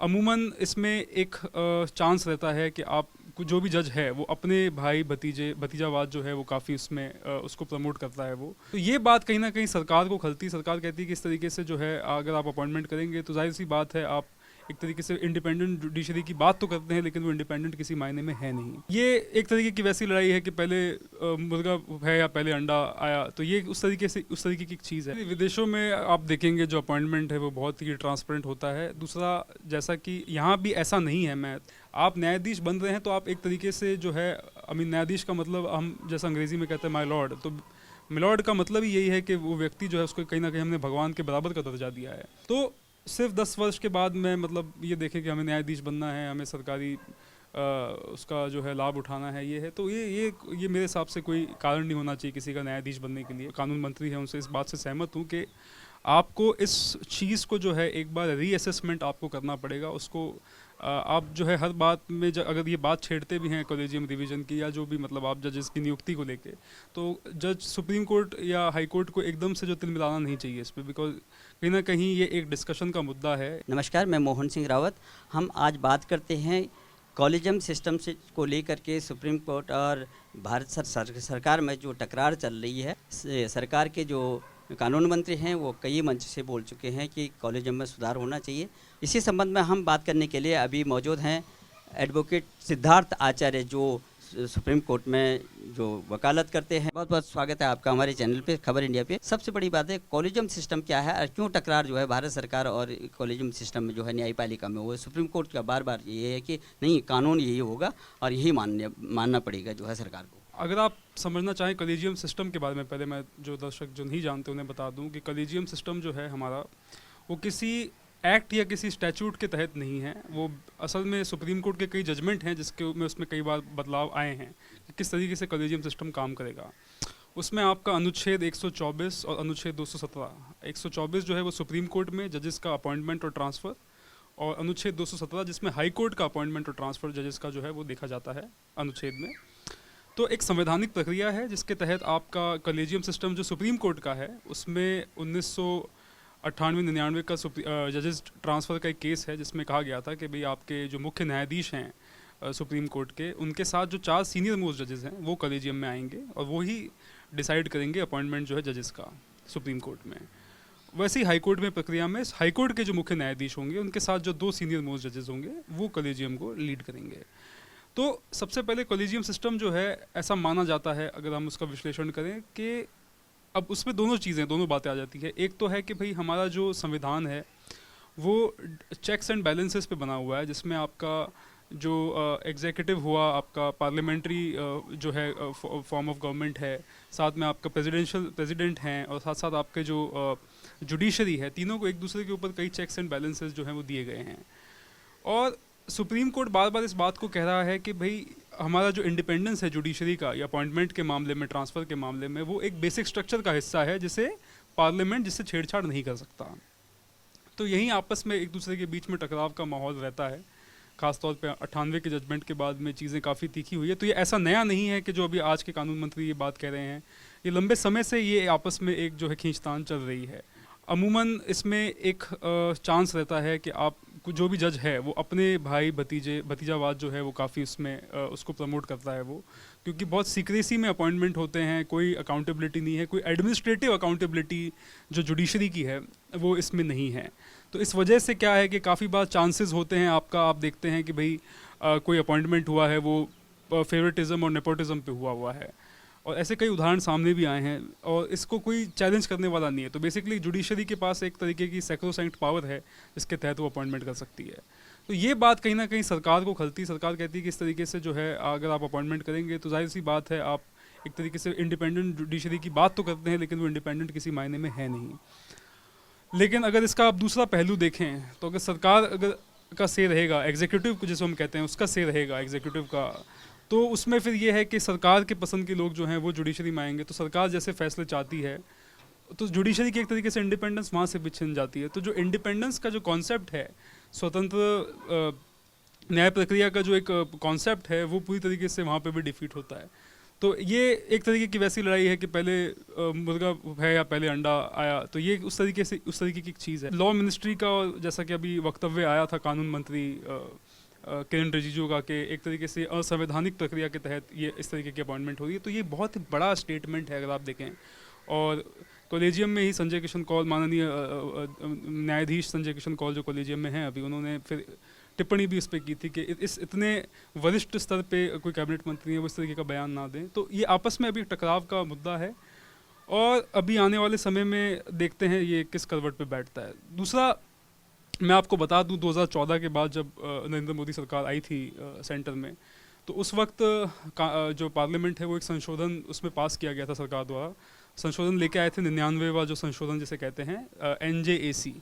अमूमन इसमें एक चांस रहता है कि आप जो भी जज है वो अपने भाई भतीजावाद जो है वो काफ़ी उसमें उसको प्रमोट करता है। वो तो ये बात कहीं ना कहीं सरकार को खलती। सरकार कहती है कि इस तरीके से जो है अगर आप अपॉइंटमेंट करेंगे तो जाहिर सी बात है आप एक तरीके से इंडिपेंडेंट जुडिशरी की बात तो करते हैं लेकिन वो इंडिपेंडेंट किसी मायने में है नहीं। ये एक तरीके की वैसी लड़ाई है कि पहले मुर्गा है या पहले अंडा आया, तो ये उस तरीके की चीज़ है। विदेशों में आप देखेंगे जो अपॉइंटमेंट है वो बहुत ही ट्रांसपेरेंट होता है। दूसरा, जैसा कि यहाँ भी ऐसा नहीं है, मैं आप न्यायाधीश बन रहे हैं तो आप एक तरीके से जो है न्यायाधीश का मतलब हम जैसा अंग्रेजी में कहते हैं माय लॉर्ड, तो मिलॉर्ड का मतलब ही यही है कि वो व्यक्ति जो है उसको कहीं ना कहीं हमने भगवान के बराबर का दर्जा दिया है। तो सिर्फ 10 वर्ष के बाद में मतलब ये देखें कि हमें न्यायाधीश बनना है, हमें सरकारी उसका जो है लाभ उठाना है, ये है, तो ये मेरे हिसाब से कोई कारण नहीं होना चाहिए किसी का न्यायाधीश बनने के लिए। कानून मंत्री हैं, उनसे इस बात से सहमत हूँ कि आपको इस चीज़ को जो है एक बार रीअसेसमेंट आपको करना पड़ेगा। उसको आप जो है हर बात में अगर ये बात छेड़ते भी हैं कॉलेजियम रिवीजन की या जो भी मतलब आप जजेस की नियुक्ति को लेके, तो जज सुप्रीम कोर्ट या हाई कोर्ट को एकदम से जो तिल मिलाना नहीं चाहिए इस पर, बिकॉज कहीं ना कहीं ये एक डिस्कशन का मुद्दा है। नमस्कार, मैं मोहन सिंह रावत। हम आज बात करते हैं कॉलेजियम सिस्टम से को लेकर के सुप्रीम कोर्ट और भारत सरकार में जो टकरार चल रही है। सरकार के जो कानून मंत्री हैं वो कई मंच से बोल चुके हैं कि कॉलेजियम में सुधार होना चाहिए। इसी संबंध में हम बात करने के लिए अभी मौजूद हैं एडवोकेट सिद्धार्थ आचार्य, जो सुप्रीम कोर्ट में जो वकालत करते हैं। बहुत बहुत स्वागत है आपका हमारे चैनल पे, खबर इंडिया पे। सबसे बड़ी बात है, कॉलेजियम सिस्टम क्या है और क्यों टकरार जो है भारत सरकार और कॉलेजियम सिस्टम में जो है न्यायपालिका में, वो सुप्रीम कोर्ट का बार बार ये है कि नहीं, कानून यही होगा और यही मानना पड़ेगा जो है सरकार को। अगर आप समझना चाहें कॉलेजियम सिस्टम के बारे में, पहले मैं जो दर्शक जो नहीं जानते उन्हें बता दूं कि कॉलेजियम सिस्टम जो है हमारा, वो किसी एक्ट या किसी स्टैचूट के तहत नहीं है। वो असल में सुप्रीम कोर्ट के कई जजमेंट हैं जिसके में उसमें कई बार बदलाव आए हैं कि किस तरीके से कॉलेजियम सिस्टम काम करेगा। उसमें आपका अनुच्छेद 124 और अनुच्छेद 217, 124 जो है वो सुप्रीम कोर्ट में जजेस का अपॉइंटमेंट और ट्रांसफ़र, और अनुच्छेद 217 जिसमें हाई कोर्ट का अपॉइंटमेंट और ट्रांसफ़र जजेस का जो है वो देखा जाता है अनुच्छेद में। तो एक संवैधानिक प्रक्रिया है जिसके तहत आपका कॉलेजियम सिस्टम जो सुप्रीम कोर्ट का है, उसमें 1998-99 का जजेस ट्रांसफ़र का एक केस है जिसमें कहा गया था कि भाई आपके जो मुख्य न्यायाधीश हैं सुप्रीम कोर्ट के, उनके साथ जो 4 सीनियर मोस्ट जजेस हैं वो कॉलेजियम में आएंगे और वो ही डिसाइड करेंगे अपॉइंटमेंट जो है जजेस का सुप्रीम कोर्ट में। वैसे ही हाई कोर्ट में प्रक्रिया में हाई कोर्ट के जो मुख्य न्यायाधीश होंगे उनके साथ जो 2 सीनियर मोस्ट जजेस होंगे वो कॉलेजियम को लीड करेंगे। तो सबसे पहले कॉलेजियम सिस्टम जो है ऐसा माना जाता है, अगर हम उसका विश्लेषण करें, कि अब उसमें दोनों बातें आ जाती है। एक तो है कि भाई हमारा जो संविधान है वो चेक्स एंड बैलेंसेस पे बना हुआ है, जिसमें आपका जो एग्जीक्यूटिव हुआ, आपका पार्लियामेंट्री जो है फॉर्म ऑफ गवर्नमेंट है, साथ में आपका प्रेसिडेंट हैं, और साथ साथ आपके जो जुडिशरी है, तीनों को एक दूसरे के ऊपर कई चेक्स एंड बैलेंसेस जो हैं वो दिए गए हैं। और सुप्रीम कोर्ट बार बार इस बात को कह रहा है कि भाई हमारा जो इंडिपेंडेंस है जुडिशरी का, या अपॉइंटमेंट के मामले में, ट्रांसफ़र के मामले में, वो एक बेसिक स्ट्रक्चर का हिस्सा है जिसे पार्लियामेंट जिससे छेड़छाड़ नहीं कर सकता। तो यहीं आपस में एक दूसरे के बीच में टकराव का माहौल रहता है। खासतौर पे 98 के जजमेंट के बाद में चीज़ें काफ़ी तीखी हुई है। तो ये ऐसा नया नहीं है कि जो अभी आज के कानून मंत्री ये बात कह रहे हैं, ये लंबे समय से ये आपस में एक जो है खींचतान चल रही है। अमूमन इसमें एक चांस रहता है कि आप जो भी जज है वो अपने भाई भतीजावाद जो है वो काफ़ी उसमें उसको प्रमोट करता है वो, क्योंकि बहुत सीक्रेसी में अपॉइंटमेंट होते हैं, कोई अकाउंटेबिलिटी नहीं है, कोई एडमिनिस्ट्रेटिव अकाउंटेबिलिटी जो जुडिशरी की है वो इसमें नहीं है। तो इस वजह से क्या है कि काफ़ी बार चांसेस होते हैं आप देखते हैं कि भाई कोई अपॉइंटमेंट हुआ है वो फेवरेटिज्म और नेपोटिज्म पे हुआ है, और ऐसे कई उदाहरण सामने भी आए हैं, और इसको कोई चैलेंज करने वाला नहीं है। तो बेसिकली जुडिशरी के पास एक तरीके की सैक्रोसैंक्ट पावर है जिसके तहत वो अपॉइंटमेंट कर सकती है। तो ये बात कहीं ना कहीं सरकार को खलती। सरकार कहती है कि इस तरीके से जो है अगर आप अपॉइंटमेंट करेंगे तो जाहिर सी बात है आप एक तरीके से इंडिपेंडेंट जुडिशरी की बात तो करते हैं लेकिन वो इंडिपेंडेंट किसी मायने में है नहीं। लेकिन अगर इसका आप दूसरा पहलू देखें तो अगर सरकार का से रहेगा, एग्जीक्यूटिव को जिसको हम कहते हैं उसका से रहेगा एग्जीक्यूटिव का, तो उसमें फिर ये है कि सरकार के पसंद के लोग जो हैं वो जुडिशरी में आएंगे। तो सरकार जैसे फैसले चाहती है तो जुडिशरी की एक तरीके से इंडिपेंडेंस वहाँ से भी छिन जाती है। तो जो इंडिपेंडेंस का जो कॉन्सेप्ट है, स्वतंत्र न्याय प्रक्रिया का जो एक कॉन्सेप्ट है, वो पूरी तरीके से वहाँ पे भी डिफीट होता है। तो ये एक तरीके की वैसी लड़ाई है कि पहले मुर्गा है या पहले अंडा आया, तो ये उस तरीके की चीज़ है। लॉ मिनिस्ट्री का जैसा कि अभी वक्तव्य आया था कानून मंत्री किरण रिजिजू का, कि एक तरीके से असंवैधानिक प्रक्रिया के तहत ये इस तरीके की अपॉइंटमेंट हो रही है, तो ये बहुत ही बड़ा स्टेटमेंट है अगर आप देखें। और कॉलेजियम में ही संजय किशन कौल, माननीय न्यायाधीश संजय किशन कौल जो कॉलेजियम में हैं अभी, उन्होंने फिर टिप्पणी भी इस पर की थी कि इस इतने वरिष्ठ स्तर पे कोई कैबिनेट मंत्री है वो इस तरीके का बयान ना दें। तो ये आपस में अभी टकराव का मुद्दा है और अभी आने वाले समय में देखते हैं ये किस करवट पे बैठता है। दूसरा, मैं आपको बता दूं 2014 के बाद जब नरेंद्र मोदी सरकार आई थी सेंटर में, तो उस वक्त जो पार्लियामेंट है वो एक संशोधन उसमें पास किया गया था सरकार द्वारा। संशोधन लेके आए थे 99वां जो संशोधन जिसे कहते हैं NJAC,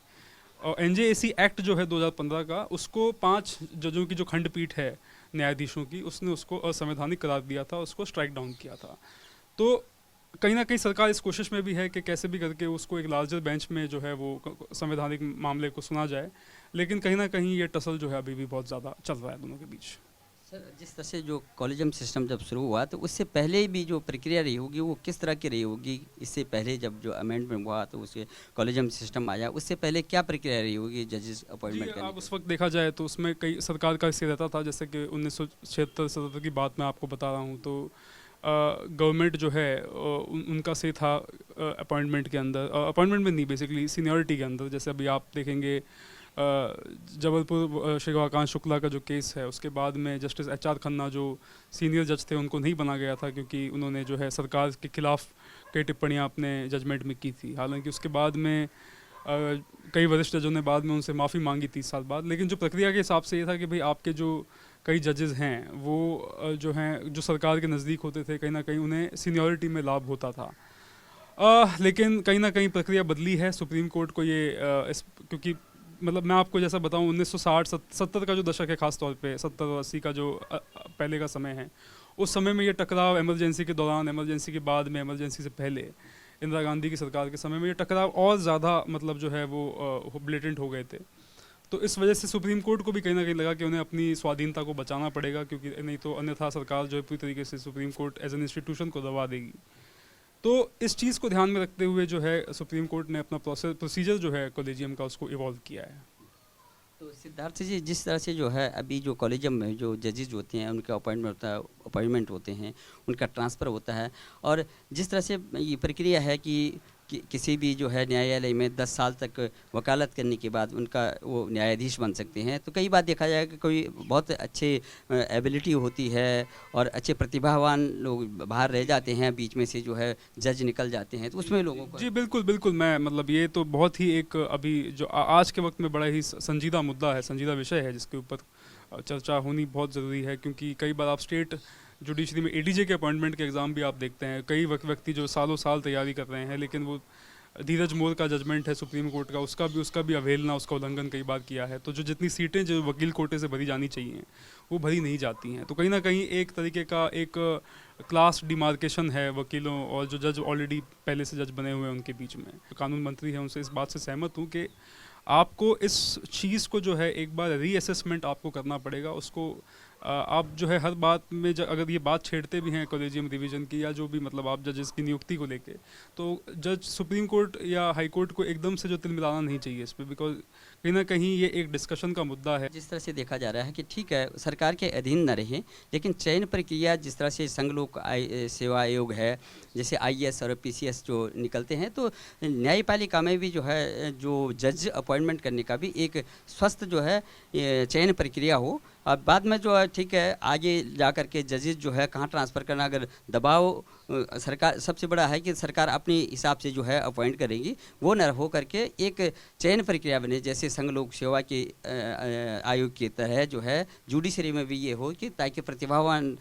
और NJAC एक्ट जो है 2015 का, उसको 5 जजों की जो खंडपीठ है न्यायाधीशों की, उसने उसको असंवैधानिक करार दिया था, उसको स्ट्राइक डाउन किया था। तो कहीं ना कहीं सरकार इस कोशिश में भी है कि कैसे भी करके उसको एक लार्जर बेंच में जो है वो संवैधानिक मामले को सुना जाए, लेकिन कहीं ना कहीं ये टसल जो है अभी भी बहुत ज़्यादा चल रहा है दोनों के बीच। सर, जिस तरह से जो कॉलेजियम सिस्टम जब शुरू हुआ तो उससे पहले भी जो प्रक्रिया रही होगी वो किस तरह की रही होगी? इससे पहले जब जो अमेंडमेंट हुआ तो उसके कॉलेजियम सिस्टम आया, उससे पहले क्या प्रक्रिया रही होगी जजेस अपॉइंटमेंट करने अब उस वक्त देखा जाए तो उसमें कई सरकार का हिस्सा रहता था, जैसे कि 1976-77 की बात मैं आपको बता रहा हूँ, तो गवर्नमेंट जो है उनका से था अपॉइंटमेंट के अंदर, अपॉइंटमेंट में नहीं बेसिकली सीनियरिटी के अंदर। जैसे अभी आप देखेंगे जबलपुर श्री आकांक्ष शुक्ला का जो केस है, उसके बाद में जस्टिस HR खन्ना जो सीनियर जज थे उनको नहीं बना गया था क्योंकि उन्होंने जो है सरकार के खिलाफ कई टिप्पणियां अपने जजमेंट में की थी। हालांकि उसके बाद में कई वरिष्ठ जजों ने बाद में उनसे माफ़ी मांगी 30 साल बाद, लेकिन जो प्रक्रिया के हिसाब से ये था कि भाई आपके जो कई जजेस हैं वो जो हैं जो सरकार के नज़दीक होते थे, कहीं ना कहीं उन्हें सीनियरिटी में लाभ होता था। लेकिन कहीं ना कहीं प्रक्रिया बदली है। सुप्रीम कोर्ट को ये क्योंकि मतलब मैं आपको जैसा बताऊं 1960-70 का जो दशक है, ख़ास तौर पे 70 और 80 का जो पहले का समय है, उस समय में ये टकराव इमरजेंसी के दौरान, इमरजेंसी के बाद में, इमरजेंसी से पहले इंदिरा गांधी की सरकार के समय में ये टकराव और ज़्यादा मतलब जो है वो ब्लेटेंट हो गए थे। तो इस वजह से सुप्रीम कोर्ट को भी कहीं ना कहीं लगा कि उन्हें अपनी स्वाधीनता को बचाना पड़ेगा, क्योंकि नहीं तो अन्यथा सरकार जो है पूरी तरीके से supreme court as an institution को दबा देगी। तो इस चीज़ को ध्यान में रखते हुए जो है सुप्रीम कोर्ट ने अपना प्रोसीजर जो है कॉलेजियम का उसको इवॉल्व किया है। तो सिद्धार्थ जी, जिस तरह से जो है अभी जो कॉलेजियम में जो जजेस होते हैं उनका अपॉइंटमेंट होते हैं, उनका ट्रांसफ़र होता है, और जिस तरह से ये प्रक्रिया है कि किसी भी जो है न्यायालय में 10 साल तक वकालत करने के बाद उनका वो न्यायाधीश बन सकते हैं। तो कई बार देखा जाए कि कोई बहुत अच्छे एबिलिटी होती है और अच्छे प्रतिभावान लोग बाहर रह जाते हैं, बीच में से जो है जज निकल जाते हैं, तो उसमें लोगों को जी बिल्कुल बिल्कुल, मैं मतलब ये तो बहुत ही एक अभी जो आज के वक्त में बड़ा ही संजीदा मुद्दा है, संजीदा विषय है, जिसके ऊपर चर्चा होनी बहुत ज़रूरी है। क्योंकि कई बार आप स्टेट जुडिशरी में ADJ के अपॉइंटमेंट के एग्ज़ाम भी आप देखते हैं, कई व्यक्ति जो सालों साल तैयारी कर रहे हैं, लेकिन वो धीरज मोर का जजमेंट है सुप्रीम कोर्ट का, उसका भी अवहेलना, उसका उल्लंघन कई बार किया है। तो जो जितनी सीटें जो वकील कोटे से भरी जानी चाहिए वो भरी नहीं जाती हैं। तो कहीं ना कहीं एक तरीके का एक क्लास डिमार्केशन है वकीलों और जो जज ऑलरेडी पहले से जज बने हुए हैं उनके बीच में। कानून मंत्री हैं, उनसे इस बात से सहमत हूँ कि आपको इस चीज़ को जो है एक बार रीअसेसमेंट आपको करना पड़ेगा। उसको आप जो है हर बात में अगर ये बात छेड़ते भी हैं कॉलेजियम रिवीजन की या जो भी मतलब आप जजेस की नियुक्ति को लेके, तो जज सुप्रीम कोर्ट या हाई कोर्ट को एकदम से जो तिलमिलाना नहीं चाहिए इस पर, बिकॉज कहीं ना कहीं ये एक डिस्कशन का मुद्दा है। जिस तरह से देखा जा रहा है कि ठीक है सरकार के अधीन न रहे, लेकिन चयन प्रक्रिया जिस तरह से संघ लोक सेवा आयोग है, जैसे IAS और PCS जो निकलते हैं, तो न्यायपालिका में भी जो है जो जज अपॉइंटमेंट करने का भी एक स्वस्थ जो है चयन प्रक्रिया हो। अब बाद में जो है ठीक है आगे जा कर के जजेस जो है कहाँ ट्रांसफ़र करना, अगर दबाव सरकार सबसे बड़ा है कि सरकार अपने हिसाब से जो है अपॉइंट करेगी, वो न हो करके एक चयन प्रक्रिया बने, जैसे संघ लोक सेवा के आयोग की तरह जो है जुडिशरी में भी ये हो कि ताकि प्रतिभावान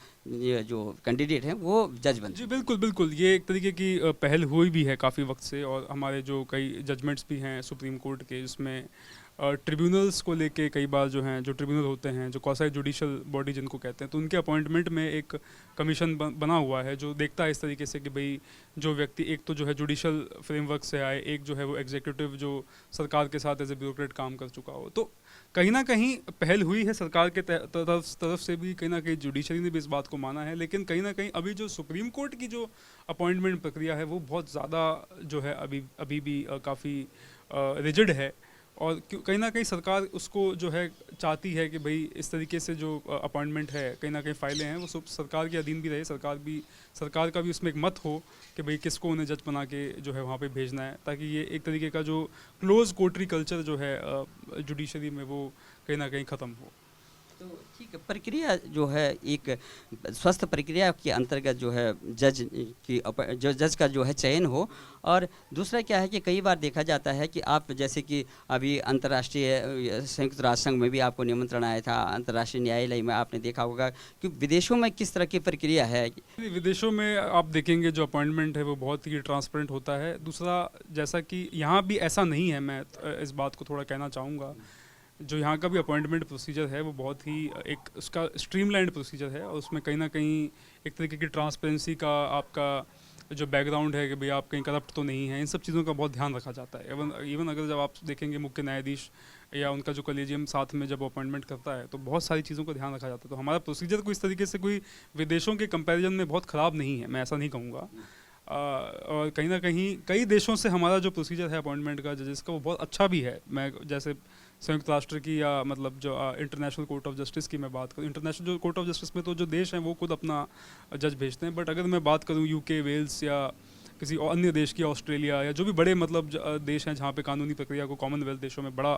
जो कैंडिडेट हैं वो जज बन। जी बिल्कुल बिल्कुल, ये एक तरीके की पहल हुई भी है काफ़ी वक्त से, और हमारे जो कई जजमेंट्स भी हैं सुप्रीम कोर्ट के, जिसमें ट्रिब्यूनल्स को लेके कई बार जो हैं जो ट्रिब्यूनल होते हैं जो क्वासी जुडिशल बॉडी जिनको कहते हैं, तो उनके अपॉइंटमेंट में एक कमीशन बना हुआ है जो देखता है इस तरीके से कि भाई जो व्यक्ति एक तो जो है जुडिशल फ्रेमवर्क से आए, एक जो है वो एग्जीक्यूटिव जो सरकार के साथ एज ए ब्यूरोक्रेट काम कर चुका हो। तो कहीं ना कहीं पहल हुई है सरकार के तरफ से भी, कहीं ना कहीं जुडिशरी ने भी इस बात को माना है, लेकिन कहीं ना कहीं अभी जो सुप्रीम कोर्ट की जो अपॉइंटमेंट प्रक्रिया है वो बहुत ज़्यादा जो है अभी भी काफ़ी रिजिड है। और कहीं ना कहीं सरकार उसको जो है चाहती है कि भाई इस तरीके से जो अपॉइंटमेंट है, कहीं ना कहीं फाइलें हैं, वो सब सरकार के अधीन भी रहे, सरकार का भी उसमें एक मत हो कि भाई किसको उन्हें जज बना के जो है वहाँ पे भेजना है, ताकि ये एक तरीके का जो क्लोज कोर्टरी कल्चर जो है जुडिशरी में वो कहीं ना कहीं ख़त्म हो। तो ठीक है, प्रक्रिया जो है एक स्वस्थ प्रक्रिया के अंतर्गत जो है जज का जो है चयन हो। और दूसरा क्या है कि कई बार देखा जाता है कि आप जैसे कि अभी अंतर्राष्ट्रीय संयुक्त राष्ट्र संघ में भी आपको निमंत्रण आया था, अंतर्राष्ट्रीय न्यायालय में आपने देखा होगा कि विदेशों में किस तरह की प्रक्रिया है। विदेशों में आप देखेंगे जो अपॉइंटमेंट है वो बहुत ही ट्रांसपेरेंट होता है। दूसरा, जैसा कि यहाँ भी ऐसा नहीं है, मैं इस बात को थोड़ा कहना चाहूँगा, जो यहाँ का भी अपॉइंटमेंट प्रोसीजर है वो बहुत ही एक उसका स्ट्रीमलाइंड प्रोसीजर है, और उसमें कहीं ना कहीं एक तरीके की ट्रांसपेरेंसी का आपका जो बैकग्राउंड है कि भाई आप कहीं करप्ट तो नहीं है, इन सब चीज़ों का बहुत ध्यान रखा जाता है। इवन अगर जब आप देखेंगे मुख्य न्यायाधीश या उनका जो कॉलेजियम साथ में जब अपॉइंटमेंट करता है तो बहुत सारी चीज़ों का ध्यान रखा जाता है। तो हमारा प्रोसीजर को इस तरीके से कोई विदेशों के कंपैरिजन में बहुत ख़राब नहीं है, मैं ऐसा नहीं कहूँगा। और कहीं ना कहीं कई देशों से हमारा जो प्रोसीजर है अपॉइंटमेंट का जजेस का वो बहुत अच्छा भी है। मैं जैसे संयुक्त राष्ट्र की या मतलब जो इंटरनेशनल कोर्ट ऑफ जस्टिस की मैं बात करूँ, इंटरनेशनल जो कोर्ट ऑफ जस्टिस में तो जो देश हैं वो खुद अपना जज भेजते हैं, बट अगर मैं बात करूँ यूके, वेल्स या किसी और अन्य देश की, ऑस्ट्रेलिया या जो भी बड़े मतलब देश हैं जहाँ पे कानूनी प्रक्रिया को कॉमनवेल्थ देशों में बड़ा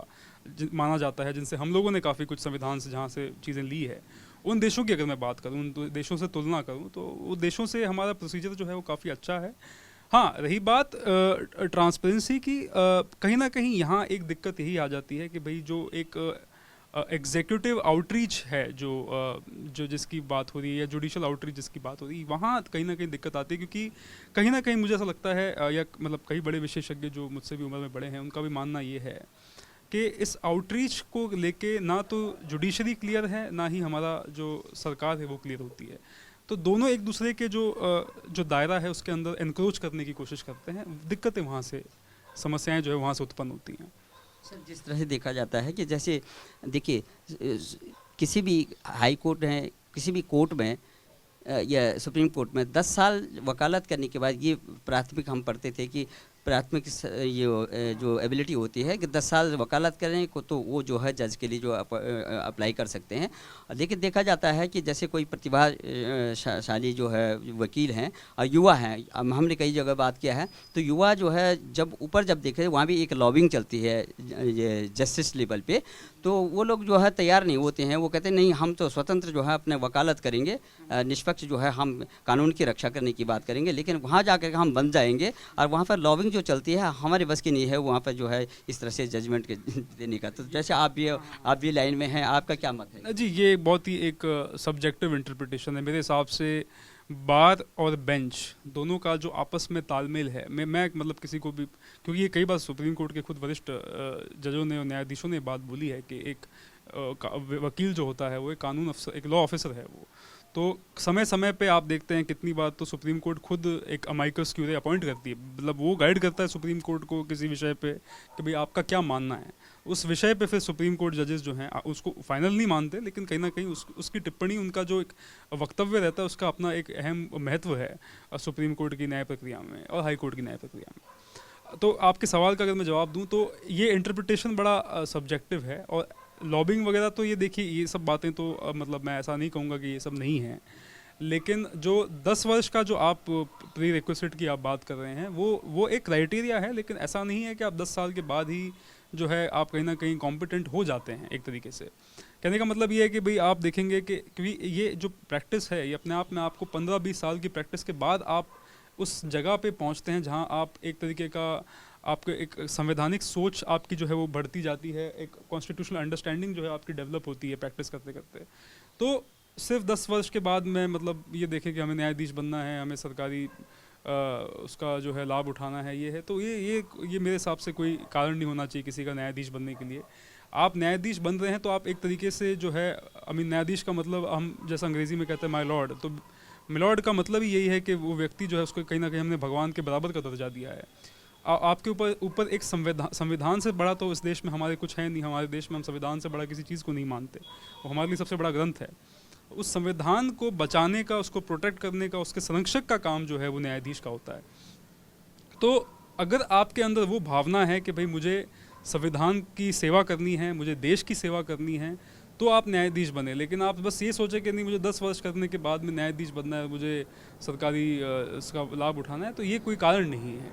माना जाता है, जिनसे हम लोगों ने काफ़ी कुछ संविधान से जहाँ से चीज़ें ली है, उन देशों की अगर मैं बात करूँ, उन देशों से तुलना करूँ, तो वो देशों से हमारा प्रोसीजर जो है वो काफ़ी अच्छा है। हाँ, रही बात ट्रांसपेरेंसी की, कहीं ना कहीं यहाँ एक दिक्कत यही आ जाती है कि भाई जो एक एग्जीक्यूटिव आउटरीच है जो जिसकी बात हो रही है, या जुडिशल आउटरीच जिसकी बात हो रही है, वहाँ कहीं ना कहीं दिक्कत आती है, क्योंकि कहीं ना कहीं मुझे ऐसा लगता है या मतलब कई बड़े विशेषज्ञ जो मुझसे भी उम्र में बड़े हैं उनका भी मानना ये है कि इस आउटरीच को लेके ना तो जुडिशरी क्लियर है, ना ही हमारा जो सरकार है वो क्लियर होती है। तो दोनों एक दूसरे के जो दायरा है उसके अंदर एनक्रोच करने की कोशिश करते हैं, दिक्कतें वहाँ से, समस्याएं जो है वहाँ से उत्पन्न होती हैं। सर, जिस तरह से देखा जाता है कि जैसे देखिए किसी भी हाई कोर्ट है, किसी भी कोर्ट में या सुप्रीम कोर्ट में 10 साल वकालत करने के बाद ये प्राथमिक हम पढ़ते थे कि प्राथमिक ये जो एबिलिटी होती है कि 10 साल वकालत करने को तो वो जो है जज के लिए जो अप्लाई कर सकते हैं। लेकिन देखा जाता है कि जैसे कोई प्रतिभाशाली जो है वकील हैं और युवा हैं, हमने कई जगह बात किया है, तो युवा जो है जब ऊपर जब देखे वहाँ भी एक लॉबिंग चलती है ये जस्टिस लेवल पे, तो वो लोग जो है तैयार नहीं होते हैं। वो कहते हैं नहीं, हम तो स्वतंत्र जो है अपने वकालत करेंगे, निष्पक्ष जो है हम कानून की रक्षा करने की बात करेंगे, लेकिन वहाँ जाकर हम बन जाएंगे और वहाँ पर लॉबिंग जो चलती है हमारे बस की नहीं है वहाँ पर जो है इस तरह से जजमेंट देने का। तो जैसे आप भी लाइन में हैं, आपका क्या मत है? जी, ये बहुत ही एक सब्जेक्टिव इंटरप्रिटेशन है मेरे हिसाब से। बार और बेंच दोनों का जो आपस में तालमेल है, मैं मतलब किसी को भी, क्योंकि ये कई बार सुप्रीम कोर्ट के खुद वरिष्ठ जजों ने और न्यायाधीशों ने बात बोली है कि एक वकील जो होता है वो एक कानून अफसर, एक लॉ ऑफिसर है वो। तो समय समय पे आप देखते हैं कितनी बार तो सुप्रीम कोर्ट खुद एक अमाइकस क्यूरे अपॉइंट करती है, मतलब वो गाइड करता है सुप्रीम कोर्ट को किसी विषय पे कि भाई आपका क्या मानना है उस विषय पे। फिर सुप्रीम कोर्ट जजेस जो हैं उसको फाइनल नहीं मानते, लेकिन कहीं ना कहीं उसकी टिप्पणी, उनका जो एक वक्तव्य रहता है उसका अपना एक अहम महत्व है सुप्रीम कोर्ट की न्याय प्रक्रिया में और हाई कोर्ट की न्याय प्रक्रिया में। तो आपके सवाल का अगर मैं जवाब दूँ तो ये इंटरप्रिटेशन बड़ा सब्जेक्टिव है। और लॉबिंग वगैरह तो ये देखिए, ये सब बातें तो मतलब मैं ऐसा नहीं कहूँगा कि ये सब नहीं है, लेकिन जो 10 वर्ष का जो आप प्री रिक्विजिट की आप बात कर रहे हैं वो एक क्राइटेरिया है, लेकिन ऐसा नहीं है कि आप 10 साल के बाद ही जो है आप कहीं ना कहीं कॉम्पिटेंट हो जाते हैं। एक तरीके से कहने का मतलब ये है कि भाई आप देखेंगे कि क्योंकि ये जो प्रैक्टिस है ये अपने आप में आपको 15-20 साल की प्रैक्टिस के बाद आप उस जगह पे पहुंचते हैं जहां आप एक तरीके का आपके एक संवैधानिक सोच आपकी जो है वो बढ़ती जाती है, एक कॉन्स्टिट्यूशनल अंडरस्टैंडिंग जो है आपकी डेवलप होती है प्रैक्टिस करते करते। तो सिर्फ 10 वर्ष के बाद में मतलब ये देखें कि हमें न्यायाधीश बनना है, हमें सरकारी उसका जो है लाभ उठाना है, ये है, तो ये मेरे हिसाब से कोई कारण नहीं होना चाहिए किसी का न्यायाधीश बनने के लिए। आप न्यायाधीश बन रहे हैं तो आप एक तरीके से जो है, न्यायाधीश का मतलब हम जैसा अंग्रेज़ी में कहते हैं माय लॉर्ड, तो मिलॉर्ड का मतलब ही यही है कि वो व्यक्ति जो है उसको कहीं ना कहीं हमने भगवान के बराबर का दर्जा दिया है। आपके ऊपर ऊपर एक संविधान से बड़ा तो इस देश में हमारे कुछ है नहीं। हमारे देश में हम संविधान से बड़ा किसी चीज़ को नहीं मानते। वो हमारे लिए सबसे बड़ा ग्रंथ है। उस संविधान को बचाने का, उसको प्रोटेक्ट करने का, उसके संरक्षक का काम जो है वो न्यायाधीश का होता है। तो अगर आपके अंदर वो भावना है कि भाई मुझे संविधान की सेवा करनी है, मुझे देश की सेवा करनी है, तो आप न्यायाधीश बने। लेकिन आप बस ये सोचें कि नहीं मुझे 10 वर्ष करने के बाद में न्यायाधीश बनना है, मुझे सरकारी इसका लाभ उठाना है, तो ये कोई कारण नहीं है।